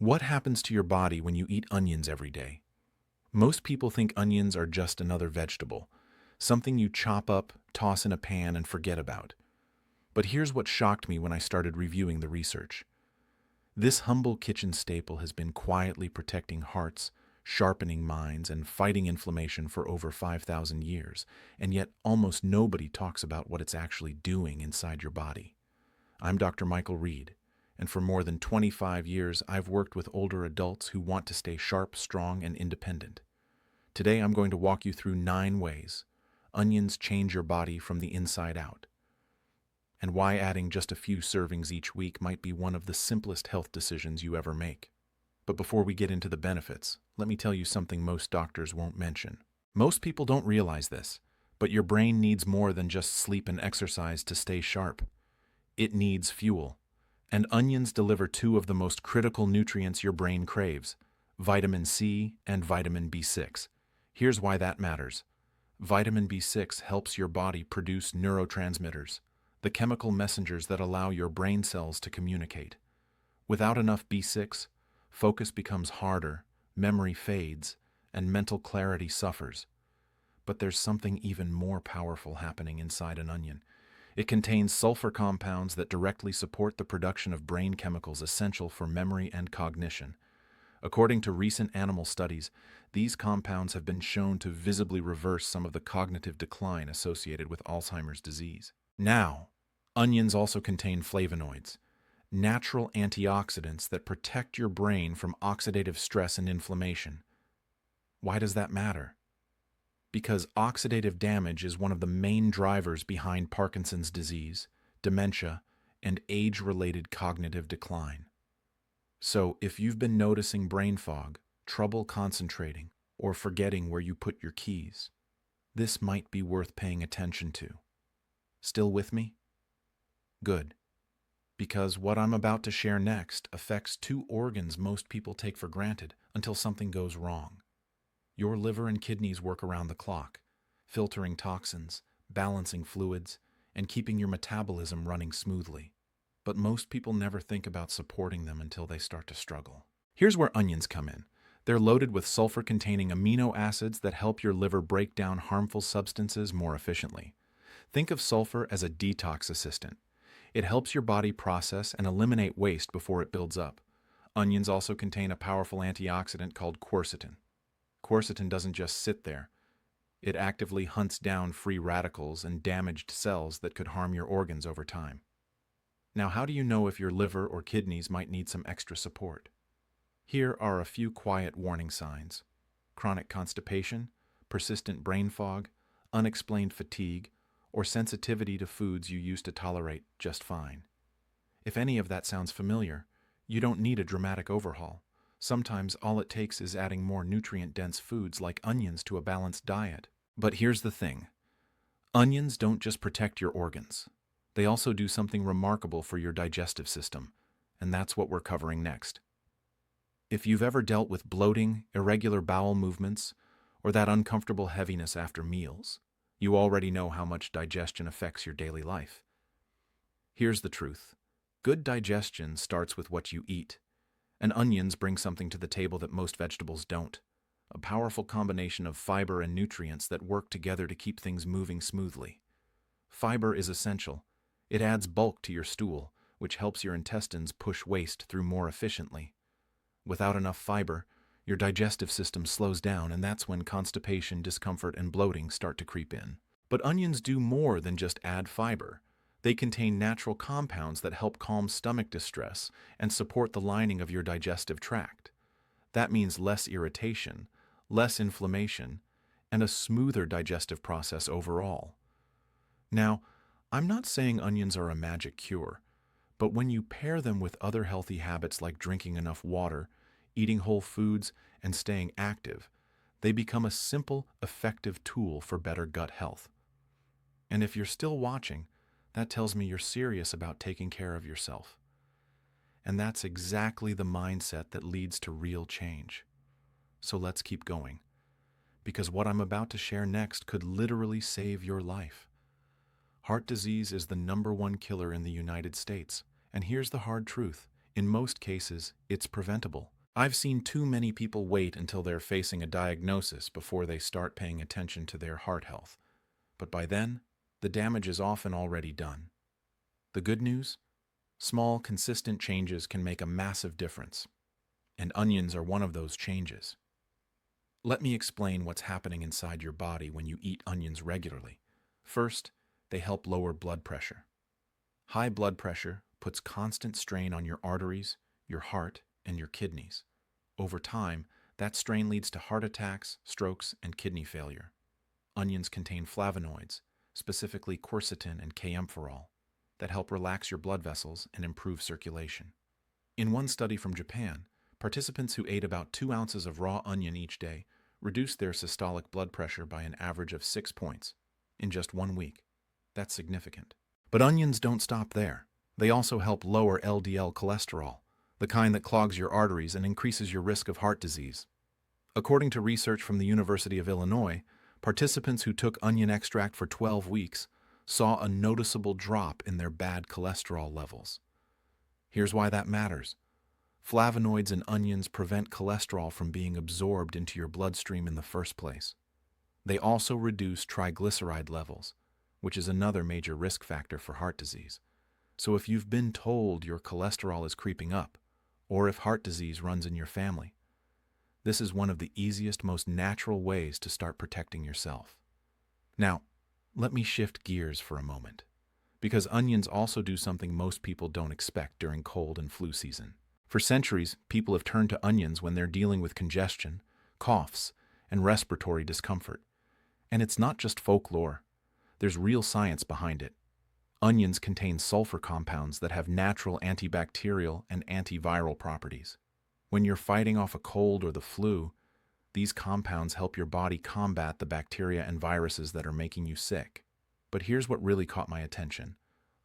What happens to your body when you eat onions every day? Most people think onions are just another vegetable, something you chop up, toss in a pan, and forget about. But here's what shocked me when I started reviewing the research. This humble kitchen staple has been quietly protecting hearts, sharpening minds, and fighting inflammation for over 5,000 years, and yet almost nobody talks about what it's actually doing inside your body. I'm Dr. Michael Reed, and for more than 25 years, I've worked with older adults who want to stay sharp, strong, and independent. Today, I'm going to walk you through 9 ways onions change your body from the inside out, and why adding just a few servings each week might be one of the simplest health decisions you ever make. But before we get into the benefits, let me tell you something most doctors won't mention. Most people don't realize this, but your brain needs more than just sleep and exercise to stay sharp. It needs fuel. And onions deliver 2 of the most critical nutrients your brain craves, vitamin C and vitamin B6. Here's why that matters. Vitamin B6 helps your body produce neurotransmitters, the chemical messengers that allow your brain cells to communicate. Without enough B6, focus becomes harder, memory fades, and mental clarity suffers. But there's something even more powerful happening inside an onion. It contains sulfur compounds that directly support the production of brain chemicals essential for memory and cognition. According to recent animal studies, these compounds have been shown to visibly reverse some of the cognitive decline associated with Alzheimer's disease. Now, onions also contain flavonoids, natural antioxidants that protect your brain from oxidative stress and inflammation. Why does that matter? Because oxidative damage is one of the main drivers behind Parkinson's disease, dementia, and age-related cognitive decline. So, if you've been noticing brain fog, trouble concentrating, or forgetting where you put your keys, this might be worth paying attention to. Still with me? Good. Because what I'm about to share next affects 2 organs most people take for granted until something goes wrong. Your liver and kidneys work around the clock, filtering toxins, balancing fluids, and keeping your metabolism running smoothly. But most people never think about supporting them until they start to struggle. Here's where onions come in. They're loaded with sulfur-containing amino acids that help your liver break down harmful substances more efficiently. Think of sulfur as a detox assistant. It helps your body process and eliminate waste before it builds up. Onions also contain a powerful antioxidant called quercetin. Quercetin doesn't just sit there. It actively hunts down free radicals and damaged cells that could harm your organs over time. Now, how do you know if your liver or kidneys might need some extra support? Here are a few quiet warning signs: chronic constipation, persistent brain fog, unexplained fatigue, or sensitivity to foods you used to tolerate just fine. If any of that sounds familiar, you don't need a dramatic overhaul. Sometimes all it takes is adding more nutrient-dense foods like onions to a balanced diet. But here's the thing. Onions don't just protect your organs. They also do something remarkable for your digestive system, and that's what we're covering next. If you've ever dealt with bloating, irregular bowel movements, or that uncomfortable heaviness after meals, you already know how much digestion affects your daily life. Here's the truth. Good digestion starts with what you eat. And onions bring something to the table that most vegetables don't: a powerful combination of fiber and nutrients that work together to keep things moving smoothly. Fiber is essential. It adds bulk to your stool, which helps your intestines push waste through more efficiently. Without enough fiber, your digestive system slows down, and that's when constipation, discomfort, and bloating start to creep in. But onions do more than just add fiber. They contain natural compounds that help calm stomach distress and support the lining of your digestive tract. That means less irritation, less inflammation, and a smoother digestive process overall. Now, I'm not saying onions are a magic cure, but when you pair them with other healthy habits like drinking enough water, eating whole foods, and staying active, they become a simple, effective tool for better gut health. And if you're still watching, that tells me you're serious about taking care of yourself. And that's exactly the mindset that leads to real change. So let's keep going, because what I'm about to share next could literally save your life. Heart disease is the #1 killer in the United States, and here's the hard truth. In most cases, it's preventable. I've seen too many people wait until they're facing a diagnosis before they start paying attention to their heart health. But by then, the damage is often already done. The good news? Small, consistent changes can make a massive difference. And onions are one of those changes. Let me explain what's happening inside your body when you eat onions regularly. First, they help lower blood pressure. High blood pressure puts constant strain on your arteries, your heart, and your kidneys. Over time, that strain leads to heart attacks, strokes, and kidney failure. Onions contain flavonoids, specifically quercetin and kaempferol, that help relax your blood vessels and improve circulation. In one study from Japan, participants who ate about 2 ounces of raw onion each day reduced their systolic blood pressure by an average of 6 points in just 1 week. That's significant. But onions don't stop there. They also help lower LDL cholesterol, the kind that clogs your arteries and increases your risk of heart disease. According to research from the University of Illinois, participants who took onion extract for 12 weeks saw a noticeable drop in their bad cholesterol levels. Here's why that matters. Flavonoids in onions prevent cholesterol from being absorbed into your bloodstream in the first place. They also reduce triglyceride levels, which is another major risk factor for heart disease. So if you've been told your cholesterol is creeping up, or if heart disease runs in your family, this is one of the easiest, most natural ways to start protecting yourself. Now, let me shift gears for a moment, because onions also do something most people don't expect during cold and flu season. For centuries, people have turned to onions when they're dealing with congestion, coughs, and respiratory discomfort. And it's not just folklore. There's real science behind it. Onions contain sulfur compounds that have natural antibacterial and antiviral properties. When you're fighting off a cold or the flu, these compounds help your body combat the bacteria and viruses that are making you sick. But here's what really caught my attention.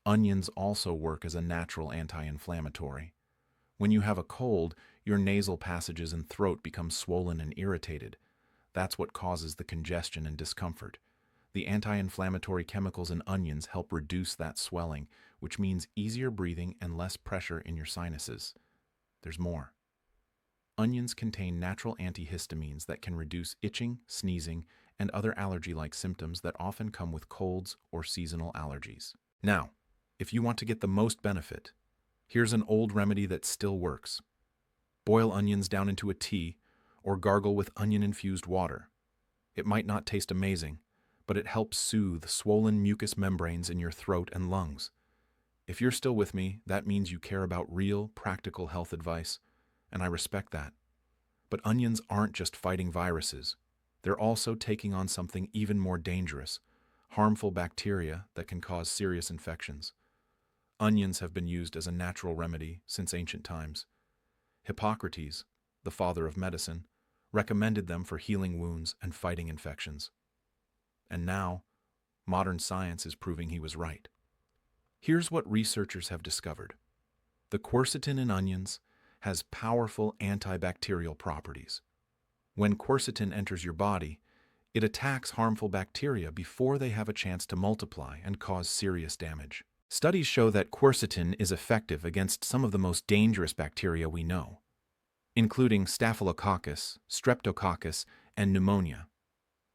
Onions also work as a natural anti-inflammatory. When you have a cold, your nasal passages and throat become swollen and irritated. That's what causes the congestion and discomfort. The anti-inflammatory chemicals in onions help reduce that swelling, which means easier breathing and less pressure in your sinuses. There's more. Onions contain natural antihistamines that can reduce itching, sneezing, and other allergy-like symptoms that often come with colds or seasonal allergies. Now, if you want to get the most benefit, here's an old remedy that still works. Boil onions down into a tea or gargle with onion-infused water. It might not taste amazing, but it helps soothe swollen mucous membranes in your throat and lungs. If you're still with me, that means you care about real, practical health advice, and I respect that. But onions aren't just fighting viruses. They're also taking on something even more dangerous, harmful bacteria that can cause serious infections. Onions have been used as a natural remedy since ancient times. Hippocrates, the father of medicine, recommended them for healing wounds and fighting infections. And now, modern science is proving he was right. Here's what researchers have discovered. The quercetin in onions has powerful antibacterial properties. When quercetin enters your body, it attacks harmful bacteria before they have a chance to multiply and cause serious damage. Studies show that quercetin is effective against some of the most dangerous bacteria we know, including Staphylococcus, Streptococcus, and pneumonia.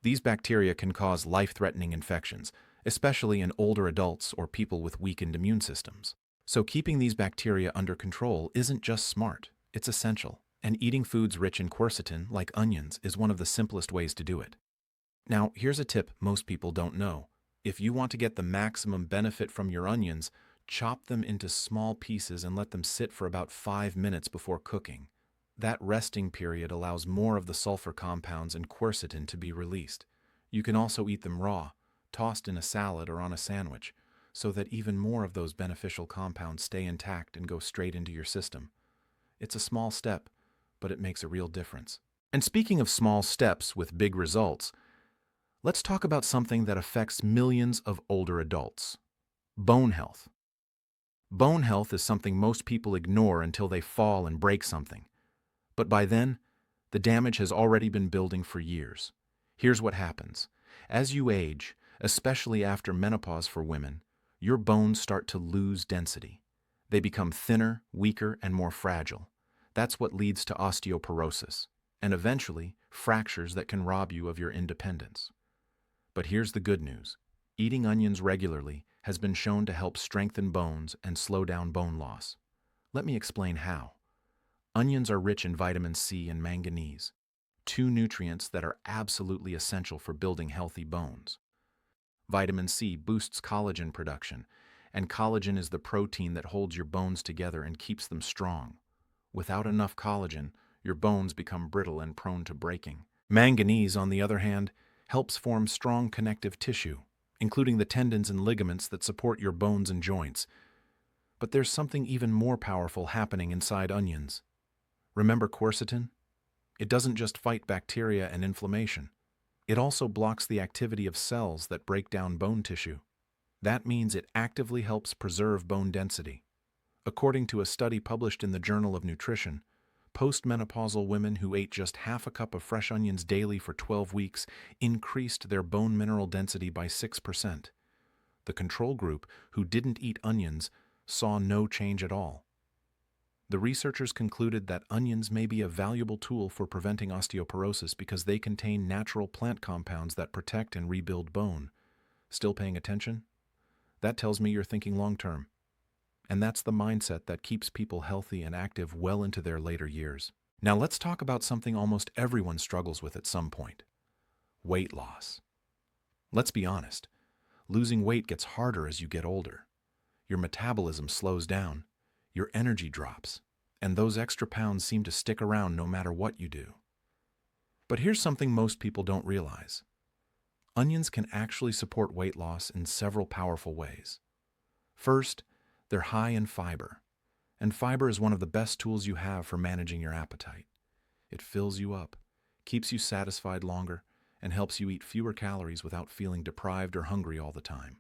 These bacteria can cause life-threatening infections, especially in older adults or people with weakened immune systems. So keeping these bacteria under control isn't just smart, it's essential. And eating foods rich in quercetin, like onions, is one of the simplest ways to do it. Now, here's a tip most people don't know. If you want to get the maximum benefit from your onions, chop them into small pieces and let them sit for about 5 minutes before cooking. That resting period allows more of the sulfur compounds and quercetin to be released. You can also eat them raw, tossed in a salad or on a sandwich, so that even more of those beneficial compounds stay intact and go straight into your system. It's a small step, but it makes a real difference. And speaking of small steps with big results, let's talk about something that affects millions of older adults: bone health. Bone health is something most people ignore until they fall and break something. But by then, the damage has already been building for years. Here's what happens. As you age, especially after menopause for women, your bones start to lose density. They become thinner, weaker, and more fragile. That's what leads to osteoporosis, and eventually fractures that can rob you of your independence. But here's the good news. Eating onions regularly has been shown to help strengthen bones and slow down bone loss. Let me explain how. Onions are rich in vitamin C and manganese, two nutrients that are absolutely essential for building healthy bones. Vitamin C boosts collagen production, and collagen is the protein that holds your bones together and keeps them strong. Without enough collagen, your bones become brittle and prone to breaking. Manganese, on the other hand, helps form strong connective tissue, including the tendons and ligaments that support your bones and joints. But there's something even more powerful happening inside onions. Remember quercetin? It doesn't just fight bacteria and inflammation. It also blocks the activity of cells that break down bone tissue. That means it actively helps preserve bone density. According to a study published in the Journal of Nutrition, postmenopausal women who ate just half a cup of fresh onions daily for 12 weeks increased their bone mineral density by 6%. The control group, who didn't eat onions, saw no change at all. The researchers concluded that onions may be a valuable tool for preventing osteoporosis because they contain natural plant compounds that protect and rebuild bone. Still paying attention? That tells me you're thinking long-term. And that's the mindset that keeps people healthy and active well into their later years. Now let's talk about something almost everyone struggles with at some point: weight loss. Let's be honest, losing weight gets harder as you get older. Your metabolism slows down, your energy drops, and those extra pounds seem to stick around no matter what you do. But here's something most people don't realize. Onions can actually support weight loss in several powerful ways. First, they're high in fiber, and fiber is one of the best tools you have for managing your appetite. It fills you up, keeps you satisfied longer, and helps you eat fewer calories without feeling deprived or hungry all the time.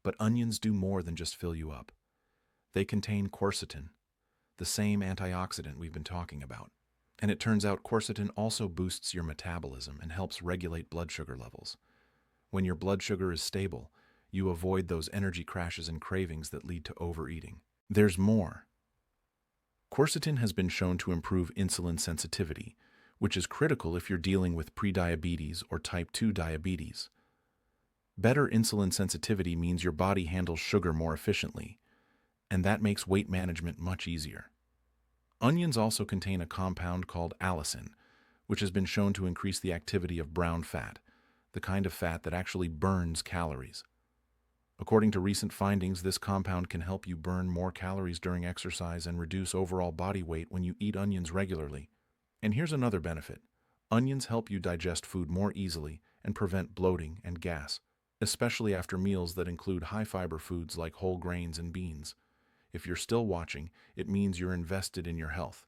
But onions do more than just fill you up. They contain quercetin, the same antioxidant we've been talking about. And it turns out quercetin also boosts your metabolism and helps regulate blood sugar levels. When your blood sugar is stable, you avoid those energy crashes and cravings that lead to overeating. There's more. Quercetin has been shown to improve insulin sensitivity, which is critical if you're dealing with prediabetes or type 2 diabetes. Better insulin sensitivity means your body handles sugar more efficiently, and that makes weight management much easier. Onions also contain a compound called allicin, which has been shown to increase the activity of brown fat, the kind of fat that actually burns calories. According to recent findings, this compound can help you burn more calories during exercise and reduce overall body weight when you eat onions regularly. And here's another benefit. Onions help you digest food more easily and prevent bloating and gas, especially after meals that include high-fiber foods like whole grains and beans. If you're still watching, it means you're invested in your health.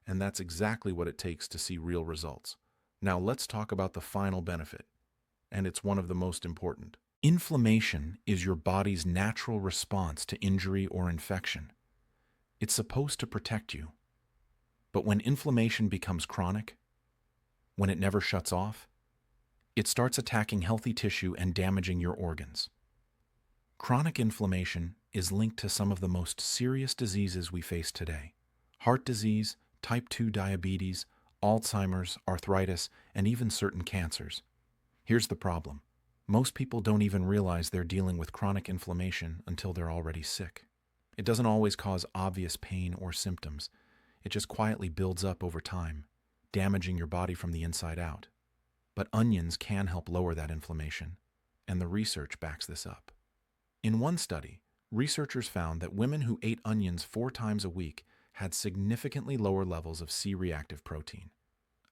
And that's exactly what it takes to see real results. Now let's talk about the final benefit, and it's one of the most important. Inflammation is your body's natural response to injury or infection. It's supposed to protect you. But when inflammation becomes chronic, when it never shuts off, it starts attacking healthy tissue and damaging your organs. Chronic inflammation is linked to some of the most serious diseases we face today: heart disease, type 2 diabetes, Alzheimer's, arthritis, and even certain cancers. Here's the problem. Most people don't even realize they're dealing with chronic inflammation until they're already sick. It doesn't always cause obvious pain or symptoms. It just quietly builds up over time, damaging your body from the inside out. But onions can help lower that inflammation, and the research backs this up. In one study, researchers found that women who ate onions 4 times a week had significantly lower levels of C-reactive protein,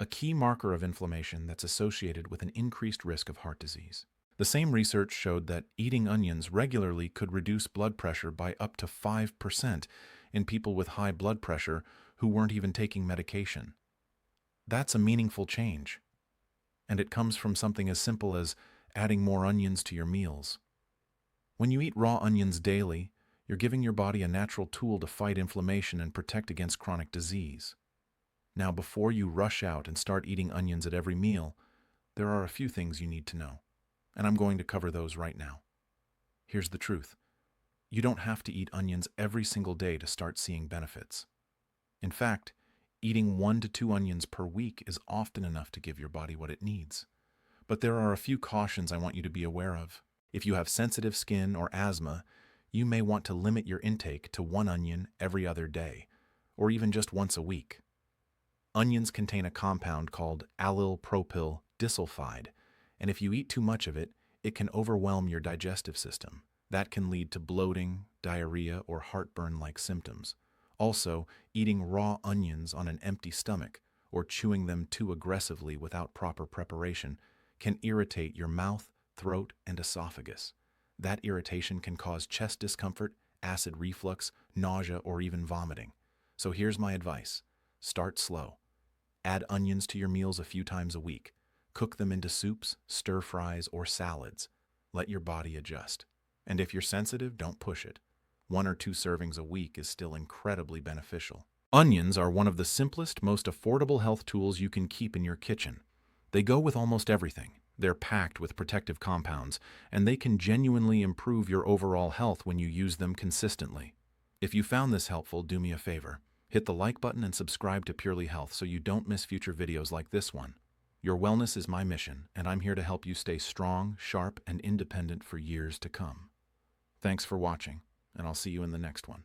a key marker of inflammation that's associated with an increased risk of heart disease. The same research showed that eating onions regularly could reduce blood pressure by up to 5% in people with high blood pressure who weren't even taking medication. That's a meaningful change, and it comes from something as simple as adding more onions to your meals. When you eat raw onions daily, you're giving your body a natural tool to fight inflammation and protect against chronic disease. Now, before you rush out and start eating onions at every meal, there are a few things you need to know, and I'm going to cover those right now. Here's the truth. You don't have to eat onions every single day to start seeing benefits. In fact, Eating 1 to 2 onions per week is often enough to give your body what it needs. But there are a few cautions I want you to be aware of. If you have sensitive skin or asthma, you may want to limit your intake to 1 onion every other day, or even just once a week. Onions contain a compound called allyl propyl disulfide, and if you eat too much of it, it can overwhelm your digestive system. That can lead to bloating, diarrhea, or heartburn-like symptoms. Also, eating raw onions on an empty stomach or chewing them too aggressively without proper preparation can irritate your mouth, throat, and esophagus. That irritation can cause chest discomfort, acid reflux, nausea, or even vomiting. So here's my advice. Start slow. Add onions to your meals a few times a week. Cook them into soups, stir-fries, or salads. Let your body adjust. And if you're sensitive, don't push it. 1 or 2 servings a week is still incredibly beneficial. Onions are one of the simplest, most affordable health tools you can keep in your kitchen. They go with almost everything. They're packed with protective compounds, and they can genuinely improve your overall health when you use them consistently. If you found this helpful, do me a favor. Hit the like button and subscribe to Purely Health so you don't miss future videos like this one. Your wellness is my mission, and I'm here to help you stay strong, sharp, and independent for years to come. Thanks for watching, and I'll see you in the next one.